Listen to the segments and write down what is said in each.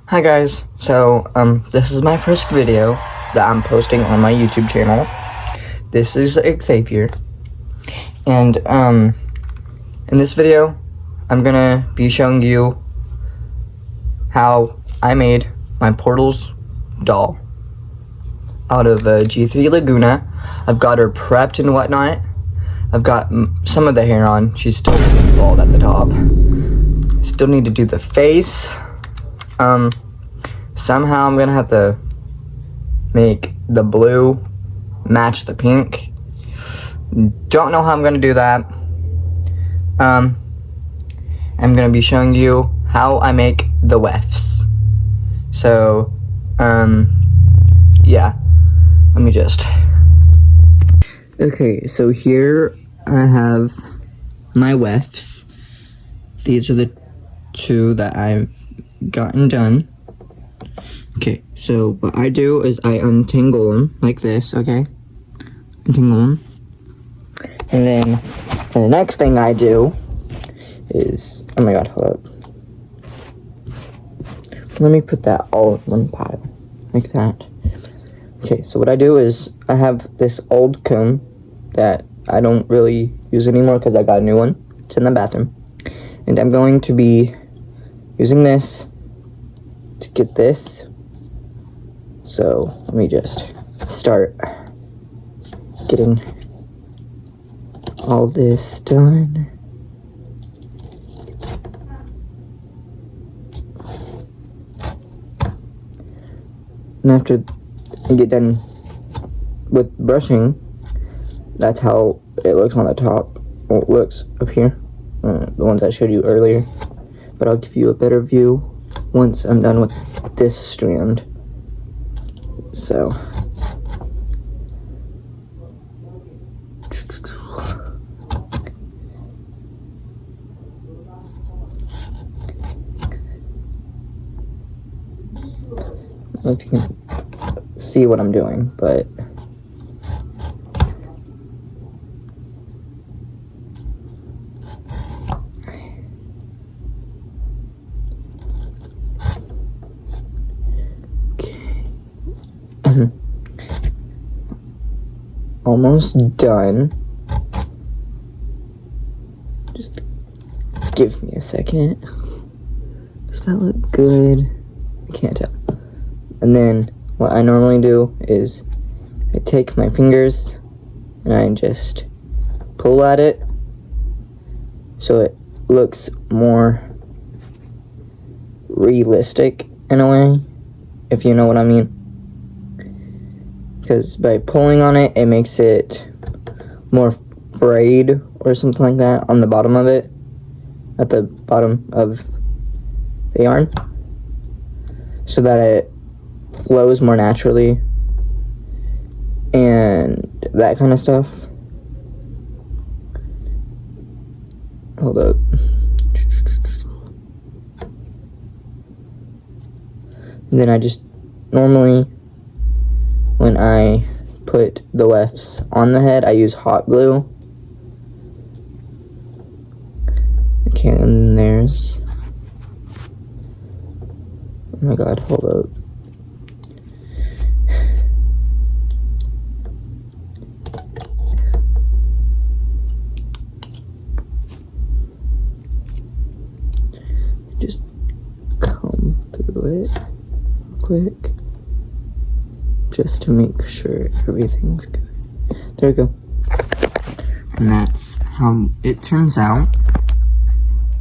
Hi guys, so this is my first video that I'm posting on my YouTube channel. This is Xavier, and in this video I'm gonna be showing you how I made my Portals doll out of a G3 Laguna. I've got her prepped and whatnot. I've got some of the hair on. She's still bald at the top. Still need to do the face. Somehow I'm gonna have to make the blue match the pink. Don't know how I'm gonna do that. I'm gonna be showing you how I make the wefts. So, yeah. Let me just... Okay, so here I have my wefts. These are the two that I've gotten done. Okay, so what I do is I untangle them like this, okay? Untangle them. And then the next thing I do is, oh my god, hold up. Let me put that all in one pile, like that. Okay, so what I do is I have this old comb that I don't really use anymore because I got a new one. It's in the bathroom. And I'm going to be using this to get this. So let me just start getting all this done. And after I get done with brushing, that's how it looks on the top. Well, it looks up here, the ones I showed you earlier. But I'll give you a better view once I'm done with this strand. So, I don't know if you can see what I'm doing, but almost done. Just give me a second. Does that look good? I can't tell. And then what I normally do is I take my fingers and I just pull at it so it looks more realistic in a way, if you know what I mean. Because by pulling on it, it makes it more frayed or something like that on the bottom of it, at the bottom of the yarn, so that it flows more naturally and that kind of stuff. Hold up. And then I just normally, when I put the wefts on the head, I use hot glue. Okay, and there's... Oh my god, hold up. Just comb through it real quick, just to make sure everything's good. There we go. And that's how it turns out.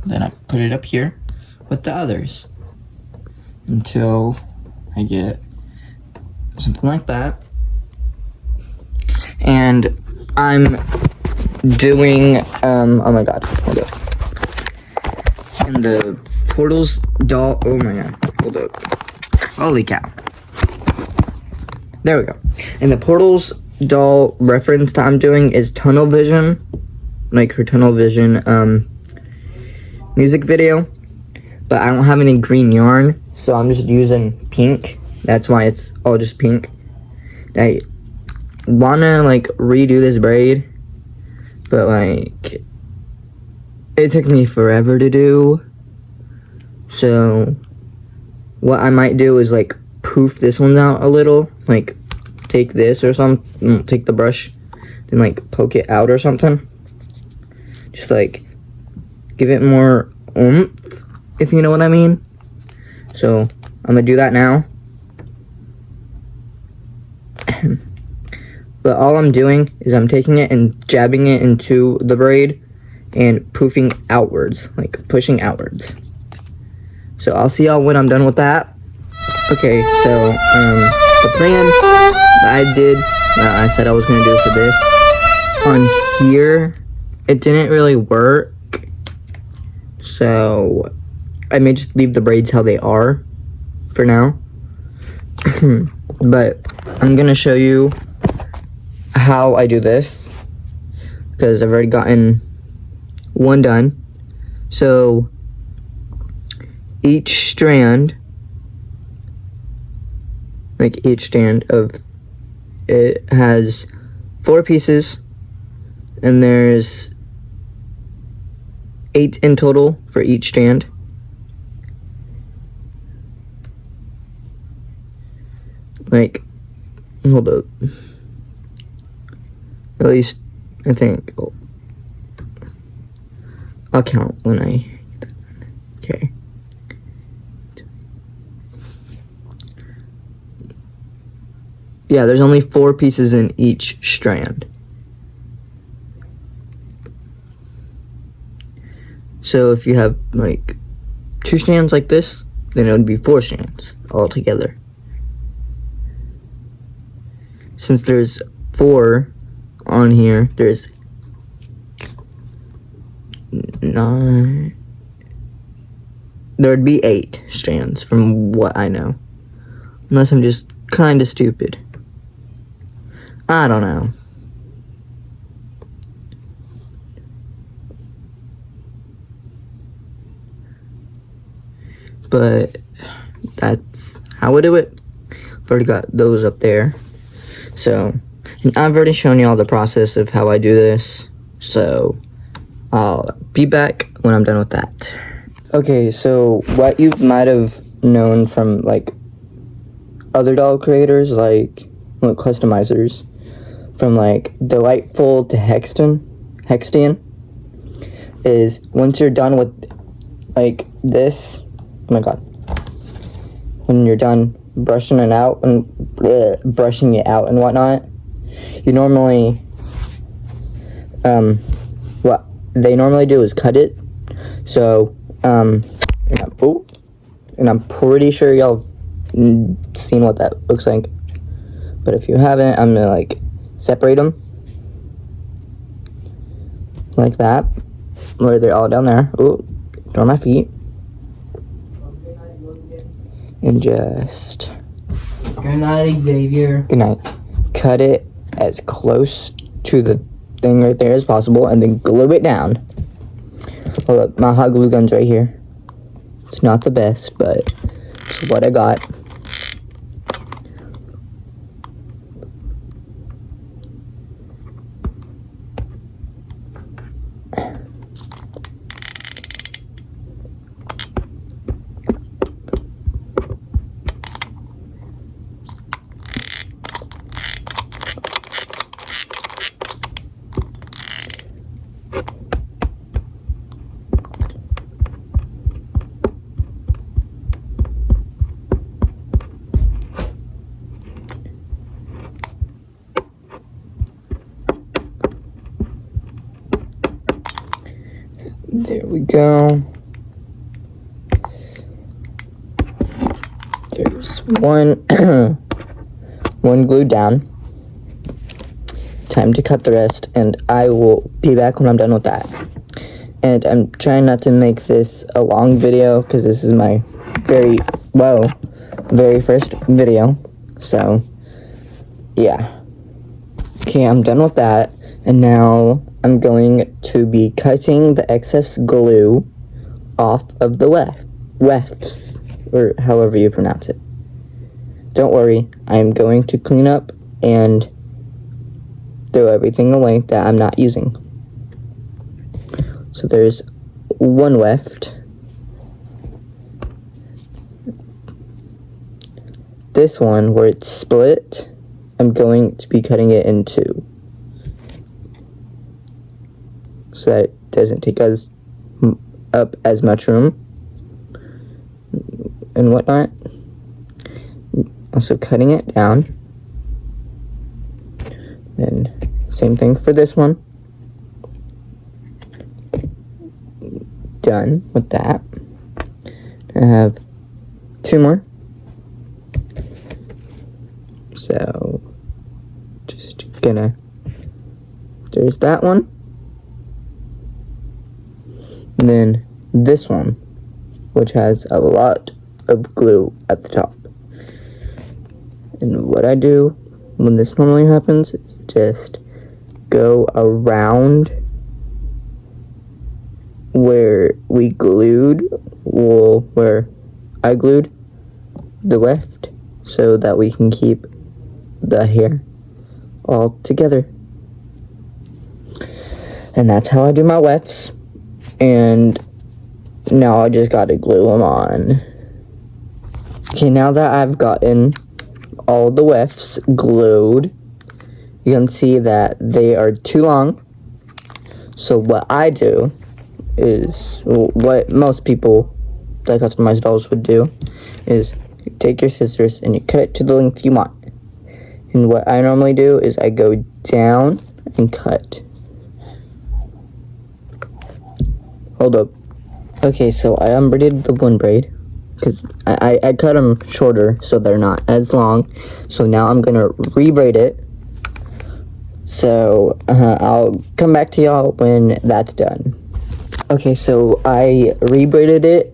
Then I put it up here with the others until I get something like that. And I'm doing, oh my god, hold up. And the Portals doll, oh my god, hold up. Holy cow. There we go. And the Portals doll reference that I'm doing is Tunnel Vision. Like her Tunnel Vision music video. But I don't have any green yarn, so I'm just using pink. That's why it's all just pink. I wanna like redo this braid, but like it took me forever to do. So what I might do is like poof this one out a little, like take this or something, take the brush, then like poke it out or something. Just like give it more oomph, if you know what I mean. So I'm gonna do that now. But all I'm doing is I'm taking it and jabbing it into the braid and poofing outwards, like pushing outwards. So I'll see y'all when I'm done with that. Okay, so the plan that I did, that I said I was gonna do for this, on here, it didn't really work. So I may just leave the braids how they are for now. But I'm gonna show you how I do this, because I've already gotten one done. So each strand, like each strand of it has 4 pieces, and there's 8 in total for each strand. Like, hold up. At least, I think, I'll count when I, okay. Yeah, there's only 4 pieces in each strand. So if you have like 2 strands like this, then it would be 4 strands altogether. Since there's 4 on here, there's 9. There would be 8 strands from what I know. Unless I'm just kind of stupid. I don't know. But that's how I do it. I've already got those up there. So, and I've already shown you all the process of how I do this. So, I'll be back when I'm done with that. Okay, so what you might have known from like other doll creators, like customizers, from like Delightful to Hextian, is once you're done with like this, oh my god, when you're done brushing it out and whatnot, you normally what they normally do is cut it. So and I'm pretty sure y'all have seen what that looks like, but if you haven't, I'm gonna like separate them like that, where they're all down there. Oh, on my feet. And just... Good night, Xavier. Good night. Cut it as close to the thing right there as possible, and then glue it down. Hold up, my hot glue gun's right here. It's not the best, but it's what I got. There we go. There's one one glued down. Time to cut the rest, and I will be back when I'm done with that. And I'm trying not to make this a long video, because this is my very first video. So, yeah. Okay, I'm done with that, and now I'm going to be cutting the excess glue off of the wefts, or however you pronounce it. Don't worry, I'm going to clean up and throw everything away that I'm not using. So there's one weft. this one where it's split, I'm going to be cutting it in two, so that it doesn't take up as much room and whatnot. Also cutting it down. And same thing for this one. Done with that. I have two more. So just gonna, there's that one. And then this one, which has a lot of glue at the top. And what I do when this normally happens is just go around where we glued, well, where I glued the weft, so that we can keep the hair all together. And that's how I do my wefts. And now I just gotta glue them on. Okay, now that I've gotten all the wefts glued, you can see that they are too long. So what I do is, what most people that customize dolls would do, is you take your scissors and you cut it to the length you want. And what I normally do is I go down and cut. Hold up. Okay, so I unbraided the one braid, because I cut them shorter so they're not as long. So now I'm gonna re-braid it. So I'll come back to y'all when that's done. Okay, so I rebraided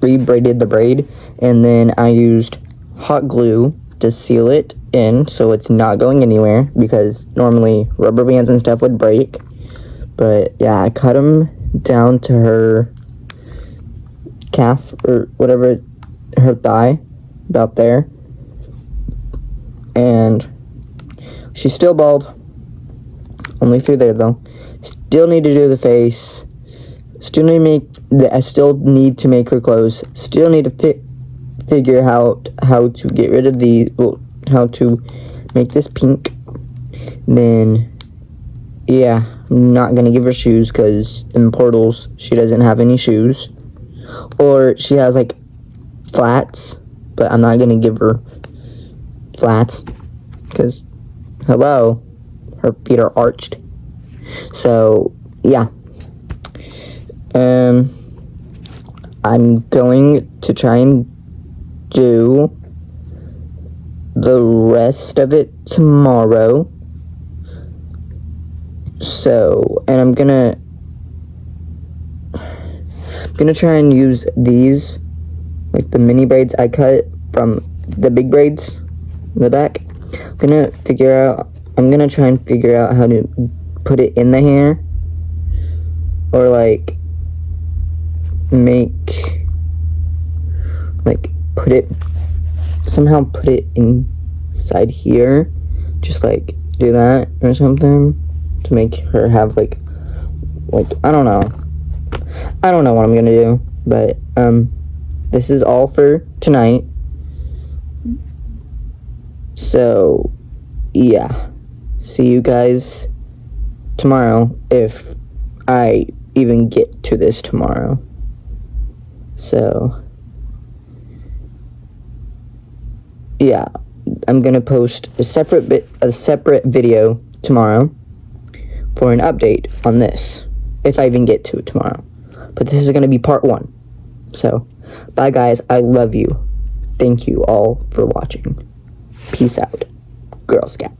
the braid, and then I used hot glue to seal it in so it's not going anywhere, because normally rubber bands and stuff would break. But yeah, I cut them down to her calf, or whatever, her thigh, about there. And she's still bald, only through there though. Still need to do the face. I still need to make her clothes. Still need to figure out how to get rid of the, well, how to make this pink. Then, yeah, I'm not gonna give her shoes, because in Portals she doesn't have any shoes, or she has like flats, but I'm not gonna give her flats, because hello, her feet are arched. So yeah, I'm going to try and do the rest of it tomorrow. So, and I'm gonna try and use these, like the mini braids I cut from the big braids in the back. I'm gonna try and figure out how to put it in the hair, or like somehow put it inside here, just like do that or something, to make her have like I don't know what I'm gonna do. But this is all for tonight. So yeah, see you guys tomorrow, if I even get to this tomorrow. So yeah, I'm gonna post a separate video tomorrow for an update on this, if I even get to it tomorrow. But this is gonna be part 1. So bye guys, I love you. Thank you all for watching. Peace out, Girl Scout.